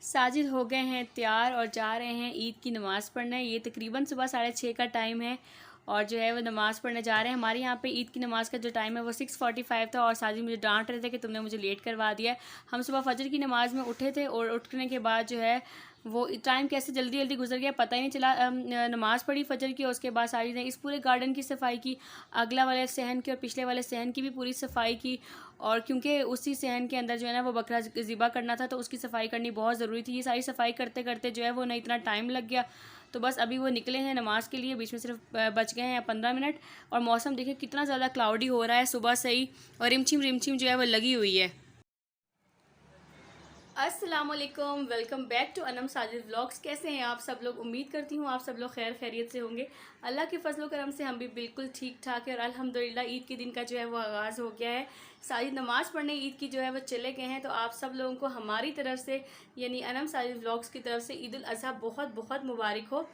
साजिद हो गए हैं तैयार और जा रहे हैं ईद की नमाज़ पढ़ने। ये तकरीबन सुबह 6:30 का टाइम है और जो है वो नमाज़ पढ़ने जा रहे हैं। हमारे यहाँ पे ईद की नमाज़ का जो टाइम है वो 6:45 था और साजिद मुझे डांट रहे थे कि तुमने मुझे लेट करवा दिया है। हम सुबह फजर की नमाज़ में उठे थे और उठने के बाद जो है वो टाइम कैसे जल्दी जल्दी गुजर गया पता ही नहीं चला। नमाज़ पढ़ी फजर की, उसके बाद साजिद ने इस पूरे गार्डन की सफाई की, अगला वाले सहन की और पिछले वाले सहन की भी पूरी सफाई की। और क्योंकि उसी सहन के अंदर जो है ना वो बकरा ज़िबा करना था तो उसकी सफाई करनी बहुत ज़रूरी थी। ये सारी सफाई करते करते जो है वो नहीं इतना टाइम लग गया। तो बस अभी वो निकले हैं नमाज़ के लिए, बीच में सिर्फ बच गए हैं 15 मिनट। और मौसम देखिए कितना ज़्यादा क्लाउडी हो रहा है सुबह से ही, और रिमझिम जो है वो लगी हुई है। अस्सलाम वालेकुम, welcome back to Anam Sajid vlogs. कैसे हैं आप सब लोग? उम्मीद करती हूँ आप सब लोग खैर खैरियत से होंगे। अल्लाह के फजल करम से हम भी बिल्कुल ठीक ठाक है और अल्हम्दुलिल्लाह ईद के दिन का जो है वो आगाज़ हो गया है। साजिद नमाज़ पढ़ने ईद की जो है वो चले गए हैं। तो आप सब लोगों को हमारी तरफ से यानी अनम साजिद व्लॉग्स की तरफ से ईद उल अज़हा बहुत बहुत मुबारक हो।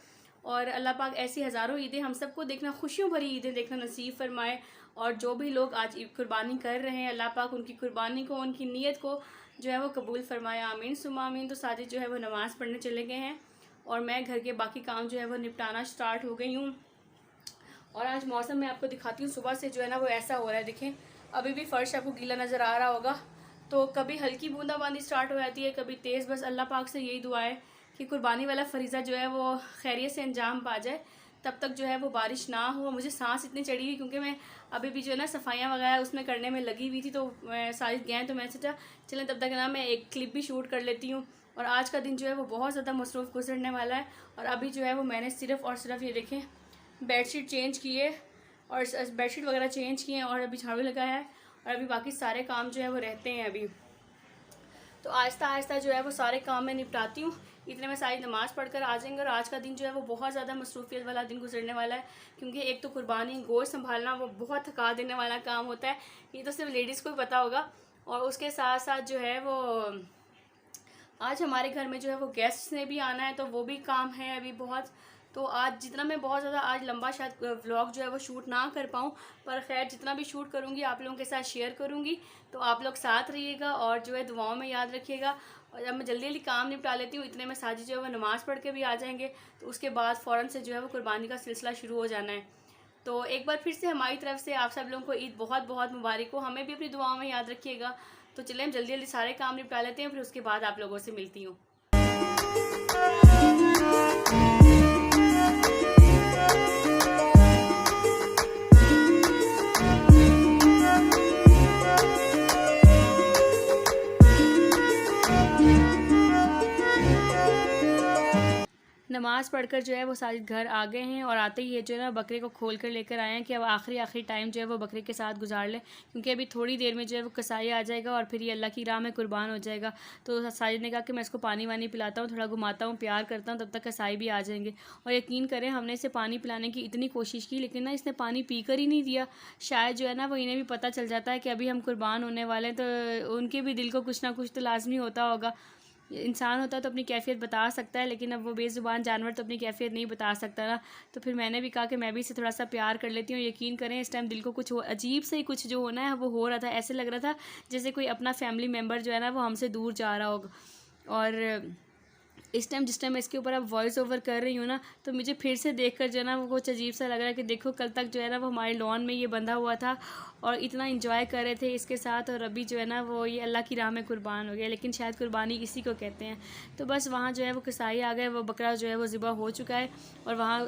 और अल्लाह पाक ऐसी हज़ारों ईदें हम सबको देखना, खुशियों भरी ईदें देखना नसीब फरमाए। और जो भी लोग आज कुर्बानी कर रहे हैं अल्लाह पाक उनकी कुर्बानी को, उनकी नीयत को जो है वो कबूल फरमाए, आमीन सुम्मा आमीन। तो साजिद जो है वो नमाज़ पढ़ने चले गए हैं और मैं घर के बाकी काम जो है वो निपटाना स्टार्ट हो गई हूँ। और आज मौसम मैं आपको दिखाती हूँ, सुबह से जो है ना वो ऐसा हो रहा है, देखें अभी भी फ़र्श आपको गीला नज़र आ रहा होगा। तो कभी हल्की बूंदाबांदी स्टार्ट हो जाती है, कभी तेज़। बस अल्लाह पाक से यही दुआ है कि कुर्बानी वाला फरीज़ा जो है वो खैरियत से अंजाम पा जाए, तब तक जो है वो बारिश ना हो। मुझे सांस इतनी चढ़ी हुई क्योंकि मैं अभी भी जो है ना सफाइयाँ वगैरह उसमें करने में लगी हुई थी। तो सारे गए तो मैं सोचा चलें तब तक ना मैं एक क्लिप भी शूट कर लेती हूँ। और आज का दिन जो है वो बहुत ज़्यादा मसरूफ़ गुजरने वाला है। और अभी जो है वो मैंने सिर्फ़ और सिर्फ ये देखें बेडशीट चेंज किए और बेडशीट वगैरह चेंज किए और अभी झाड़ू लगाया है और अभी बाकी सारे काम जो है वो रहते हैं अभी। तो आहिस्ता आहिस्ता जो है वो सारे काम मैं निपटाती हूँ, इतने में सारी नमाज़ पढ़कर आ जाएंगे। और आज का दिन जो है वो बहुत ज़्यादा मसरूफियत वाला दिन गुजरने वाला है क्योंकि एक तो कुर्बानी गोश्त संभालना वो बहुत थका देने वाला काम होता है, ये तो सिर्फ लेडीज़ को ही पता होगा। और उसके साथ साथ जो है वो आज हमारे घर में जो है वो गेस्ट्स ने भी आना है तो वो भी काम है अभी बहुत। तो आज जितना मैं बहुत ज़्यादा आज लंबा शायद व्लॉग जो है वो शूट ना कर पाऊँ, पर खैर जितना भी शूट करूँगी आप लोगों के साथ शेयर करूँगी। तो आप लोग साथ रहिएगा और जो है दुआओं में याद रखिएगा। और जब मैं जल्दी जल्दी काम निपटा लेती हूँ इतने में साजिद जो है वो नमाज़ पढ़ के भी आ जाएंगे, तो उसके बाद फ़ौरन से जो है वो कुर्बानी का सिलसिला शुरू हो जाना है। तो एक बार फिर से हमारी तरफ से आप सब लोगों को ईद बहुत बहुत मुबारक हो, हमें भी अपनी दुआओं में याद रखिएगा। तो चलें हम जल्दी जल्दी सारे काम निपटा लेते हैं, फिर उसके बाद आप लोगों से मिलती हूँ। नमाज़ पढ़कर जो है वो साजिद घर आ गए हैं और आते ही ये जो है ना बकरे को खोल कर लेकर आए हैं कि अब आखिरी टाइम जो है वो बकरे के साथ गुजार लें क्योंकि अभी थोड़ी देर में जो है वो कसाई आ जाएगा और फिर ये अल्लाह की राह में कुर्बान हो जाएगा। तो साजिद ने कहा कि मैं इसको पानी वानी पिलाता हूँ, थोड़ा घुमाता हूँ, प्यार करता हूँ, तब तक कसाई भी आ जाएंगे। और यकीन करें हमने इसे पानी पिलाने की इतनी कोशिश की लेकिन ना इसने पानी पी कर ही नहीं दिया। शायद जो है ना वो इन्हें भी पता चल जाता है कि अभी हम कुर्बान होने वाले हैं, तो उनके भी दिल को कुछ ना कुछ तो लाजमी होता होगा। इंसान होता तो अपनी कैफ़ियत बता सकता है लेकिन अब वो बेज़ुबान जानवर तो अपनी कैफ़ियत नहीं बता सकता ना। तो फिर मैंने भी कहा कि मैं भी इसे थोड़ा सा प्यार कर लेती हूँ। यकीन करें इस टाइम दिल को कुछ अजीब से ही कुछ जो होना है वो हो रहा था, ऐसे लग रहा था जैसे कोई अपना फैमिली मेम्बर जो है ना वो हमसे दूर जा रहा होगा। और इस टाइम जिस टाइम मैं इसके ऊपर अब वॉइस ओवर कर रही हूँ ना तो मुझे फिर से देखकर जो है ना वो कुछ अजीब सा लग रहा है कि देखो कल तक जो है ना वो हमारे लॉन में ये बंधा हुआ था और इतना इंजॉय कर रहे थे इसके साथ, और अभी जो है ना वो ये अल्लाह की राह में कुर्बान हो गया। लेकिन शायद कुर्बानी इसी को कहते हैं। तो बस वहाँ जो है वो कसाई आ गए, वो बकरा जो है वो ज़िबा हो चुका है और वहाँ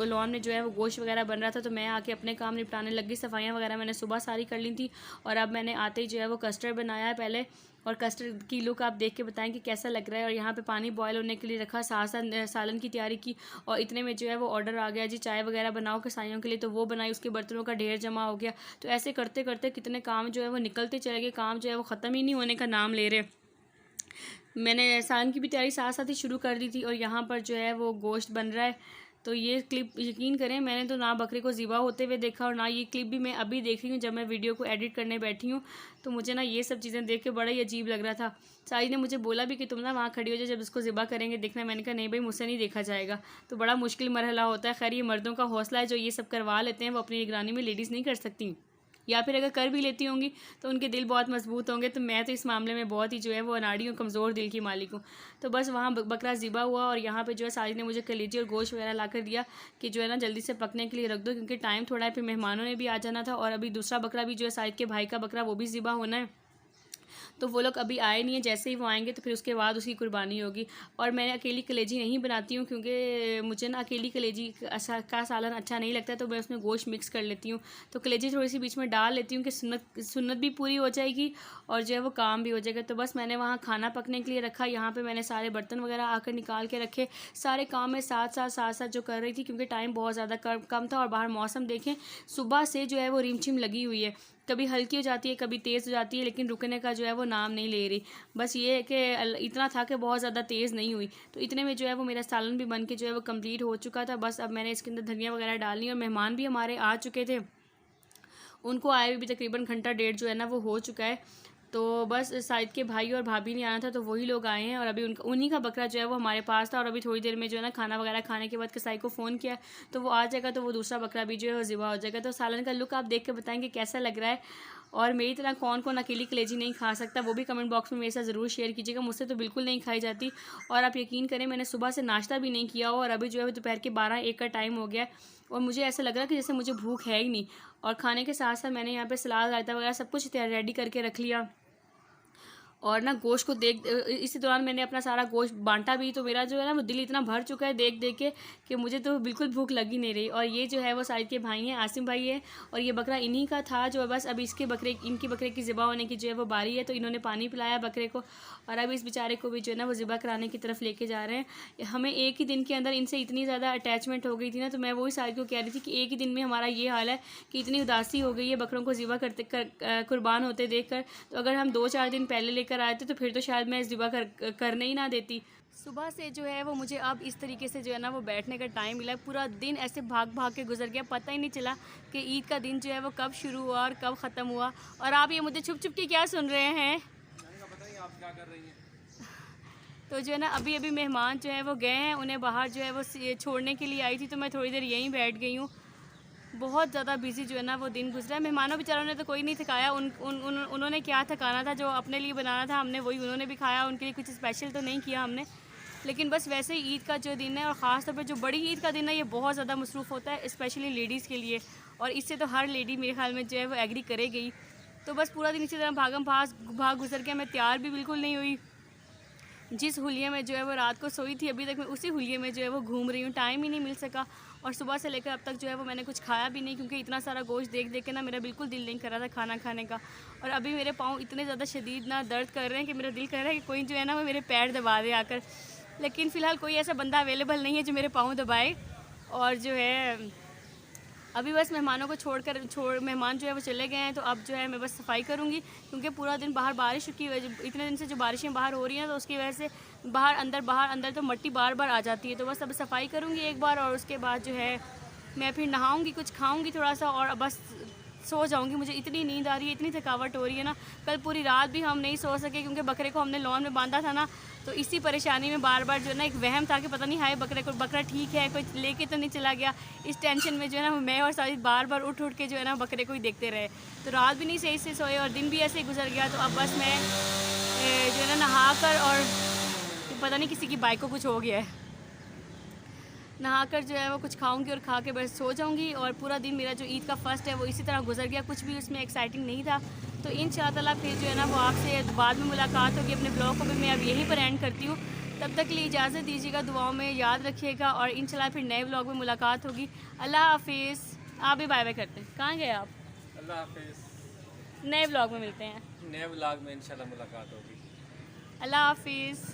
लॉन में जो है वो गोश्त वगैरह बन रहा था। तो मैं आके अपने काम निपटाने लगी, सफाइयाँ वगैरह मैंने सुबह सारी कर ली थी। और अब मैंने आते ही जो है वो कस्टर्ड बनाया है पहले, और कस्टर्ड की लुक आप देख के बताएं कि कैसा लग रहा है। और यहाँ पे पानी बॉयल होने के लिए रखा, साथ साथ सालन की तैयारी की। और इतने में जो है वो ऑर्डर आ गया जी चाय वगैरह बनाओ कसाईयों के लिए, तो वो बनाई, उसके बर्तनों का ढेर जमा हो गया। तो ऐसे करते करते कितने काम जो है वो निकलते चले गए, काम जो है वो ख़त्म ही नहीं होने का नाम ले रहे। मैंने सालन की भी तैयारी साथ साथ ही शुरू कर दी थी और यहाँ पर जो है वो गोश्त बन रहा है। तो ये क्लिप यकीन करें मैंने तो ना बकरे को ज़िबा होते हुए देखा और ना ये क्लिप भी मैं अभी देख रही हूँ जब मैं वीडियो को एडिट करने बैठी हूँ। तो मुझे ना ये सब चीज़ें देख के बड़ा ही अजीब लग रहा था। साजिद ने मुझे बोला भी कि तुम ना वहाँ खड़ी हो जाए, जब इसको ज़िबा करेंगे देखना। मैंने कहा नहीं भाई मुझसे नहीं देखा जाएगा। तो बड़ा मुश्किल मरहला होता है। खैर ये मर्दों का हौसला है जो ये सब करवा लेते हैं, वो अपनी निगरानी में लेडीज़ नहीं कर सकती। या फिर अगर कर भी लेती होंगी तो उनके दिल बहुत मजबूत होंगे। तो मैं तो इस मामले में बहुत ही जो है वो अनाड़ी हूँ, कमज़ोर दिल की मालिक हूँ। तो बस वहाँ बकरा ज़िबा हुआ और यहाँ पे जो है साजिद ने मुझे कलेजी और गोश्त वगैरह ला कर दिया कि जो है ना जल्दी से पकने के लिए रख दो, क्योंकि टाइम थोड़ा है, फिर मेहमानों ने भी आ जाना था और अभी दूसरा बकरा भी जो है साजिद के भाई का बकरा वो भी ज़िबा होना है। तो वो लोग अभी आए नहीं है, जैसे ही वो आएंगे तो फिर उसके बाद उसकी कुर्बानी होगी। और मैं अकेली कलेजी नहीं बनाती हूँ, क्योंकि मुझे ना अकेली कलेजी का सालन अच्छा नहीं लगता, तो मैं उसमें गोश्त मिक्स कर लेती हूँ। तो कलेजी थोड़ी सी बीच में डाल लेती हूँ कि सुन्नत भी पूरी हो जाएगी और जो है वो काम भी हो जाएगा। तो बस मैंने वहाँ खाना पकने के लिए रखा। यहाँ पर मैंने सारे बर्तन वगैरह आकर निकाल के रखे। सारे काम मैं साथ साथ जो कर रही थी, क्योंकि टाइम बहुत ज़्यादा कम था और बाहर मौसम देखें सुबह से जो है वो रिमझिम लगी हुई है, कभी हल्की हो जाती है कभी तेज़ हो जाती है, लेकिन रुकने का जो है वो नाम नहीं ले रही। बस ये है कि इतना था कि बहुत ज़्यादा तेज़ नहीं हुई। तो इतने में जो है वो मेरा सालन भी बन के जो है वो कंप्लीट हो चुका था। बस अब मैंने इसके अंदर धनिया वगैरह डालनी और मेहमान भी हमारे आ चुके थे, उनको आए भी तकरीबन घंटा डेढ़ जो है ना वो हो चुका है। तो बस साइद के भाई और भाभी नहीं आना था, तो वही लोग आए हैं और अभी उन्हीं का बकरा जो है वो हमारे पास था। और अभी थोड़ी देर में जो है ना खाना वगैरह खाने के बाद कसाई को फ़ोन किया तो वो आ जाएगा, तो वो दूसरा बकरा भी जो है वो ज़िबा हो जाएगा। तो सालन का लुक आप देख के बताएंगे कैसा लग रहा है, और मेरी तरह कौन कौन अकेली कलेजी नहीं खा सकता वो भी कमेंट बॉक्स में मेरे साथ ज़रूर शेयर कीजिएगा। मुझसे तो बिल्कुल नहीं खाई जाती, और आप यकीन करें मैंने सुबह से नाश्ता भी नहीं किया और अभी जो है दोपहर के 12-1 का टाइम हो गया और मुझे ऐसा लग रहा है कि जैसे मुझे भूख है ही नहीं। और खाने के साथ साथ मैंने यहाँ पे सलाद रायता वगैरह सब कुछ रेडी करके रख लिया। और ना गोश्त को देख इसी दौरान मैंने अपना सारा गोश्त बांटा भी, तो मेरा जो है ना वो दिल इतना भर चुका है देख देख के कि मुझे तो बिल्कुल भूख लगी नहीं रही। और ये जो है वो साइद के भाई हैं, आसिम भाई है, और ये बकरा इन्हीं का था जो बस अब इनकी बकरे की ज़िबा होने की जो है वो बारी है। तो इन्होंने पानी पिलाया बकरे को और अब इस बेचारे को भी जो है ना वो ज़िबा कराने की तरफ लेके जा रहे हैं। हमें एक ही दिन के अंदर इनसे इतनी ज़्यादा अटैचमेंट हो गई थी ना, तो मैं वही साइद को कह रही थी कि एक ही दिन में हमारा ये हाल है कि इतनी उदासी हो गई है बकरों को ज़िबा कुर्बान होते देख कर। तो अगर हम 2-4 दिन पहले लेकर आए थे तो फिर तो शायद मैं इस ज़िबा करने ही ना देती। सुबह से जो है वो मुझे अब इस तरीके से जो है ना वो बैठने का टाइम मिला। पूरा दिन ऐसे भाग भाग के गुजर गया, पता ही नहीं चला कि ईद का दिन जो है वो कब शुरू हुआ और कब ख़त्म हुआ। और आप ये मुझे छुप छुप के क्या सुन रहे हैं? बताइए आप क्या कर रही हैं? तो जो है ना अभी अभी मेहमान जो है वो गए हैं, उन्हें बाहर जो है वो छोड़ने के लिए आई थी, तो मैं थोड़ी देर यहीं बैठ गई हूँ। बहुत ज़्यादा बिजी जो है ना वो दिन गुजरा है। मेहमानों बेचारों ने तो कोई नहीं थकाया, उन्होंने क्या थकाना था, जो अपने लिए बनाना था हमने वही उन्होंने भी खाया, उनके लिए कुछ स्पेशल तो नहीं किया हमने। लेकिन बस वैसे ही ईद का जो दिन है और ख़ास तौर पे जो बड़ी ईद का दिन है ये बहुत ज़्यादा मसरूफ़ होता है, स्पेशली लेडीज़ के लिए, और इससे तो हर लेडी मेरे ख्याल में जो है वो एग्री करेगी। तो बस पूरा दिन इसी तरह भाग गुजर गया। मैं तैयार भी बिल्कुल नहीं हुई। जिस हुलिये में जो है वो रात को सोई थी अभी तक मैं उसी हुलिये में जो है वो घूम रही हूँ, टाइम ही नहीं मिल सका। और सुबह से लेकर अब तक जो है वो मैंने कुछ खाया भी नहीं, क्योंकि इतना सारा गोश्त देख देख के ना मेरा बिल्कुल दिल नहीं कर रहा था खाना खाने का। और अभी मेरे पाँव इतने ज़्यादा शदीद ना दर्द कर रहे हैं कि मेरा दिल कर रहा है कि कोई जो है ना वो मेरे पैर दबा दे आकर, लेकिन फ़िलहाल कोई ऐसा बंदा अवेलेबल नहीं है जो मेरे पाँव दबाए। और जो है अभी बस मेहमानों को मेहमान जो है वो चले गए हैं, तो अब जो है मैं बस सफाई करूँगी, क्योंकि पूरा दिन बाहर बारिश की वजह, इतने दिन से जो बारिशें बाहर हो रही हैं तो उसकी वजह से बाहर अंदर तो मिट्टी बार बार आ जाती है। तो बस अब सफाई करूँगी एक बार और उसके बाद जो है मैं फिर नहाऊँगी, कुछ खाऊँगी थोड़ा सा और बस सो जाऊँगी। मुझे इतनी नींद आ रही है, इतनी थकावट हो रही है ना। कल पूरी रात भी हम नहीं सो सके क्योंकि बकरे को हमने लॉन में बांधा था ना, तो इसी परेशानी में बार बार जो है ना एक वहम था कि पता नहीं हाय बकरा ठीक है, कोई लेके तो नहीं चला गया। इस टेंशन में जो है ना मैं और साजिद बार बार उठ के जो है ना बकरे को ही देखते रहे। तो रात भी नहीं सही से सोए और दिन भी ऐसे ही गुजर गया। तो अब बस मैं जो है ना नहा कर, और पता नहीं किसी की बाइक को कुछ हो गया है, नहाकर जो है वो कुछ खाऊंगी और खा के बस सो जाऊंगी। और पूरा दिन मेरा जो ईद का फर्स्ट है वो इसी तरह गुजर गया, कुछ भी उसमें एक्साइटिंग नहीं था। तो इंशाअल्लाह फिर जो है ना वो आपसे बाद में मुलाकात होगी। अपने ब्लॉग को भी मैं अब यहीं पर एंड करती हूँ। तब तक के लिए इजाज़त दीजिएगा, दुआओं में याद रखिएगा और इंशाअल्लाह फिर नए ब्लॉग में मुलाकात होगी। अल्लाह हाफिज़। आप भी बाय बाय करते हैं, कहाँ गए आप? अल्लाह हाफिज़। नए ब्लॉग में मिलते हैं, नए ब्लॉग में इंशाल्लाह मुलाकात होगी। अल्लाह हाफिज़।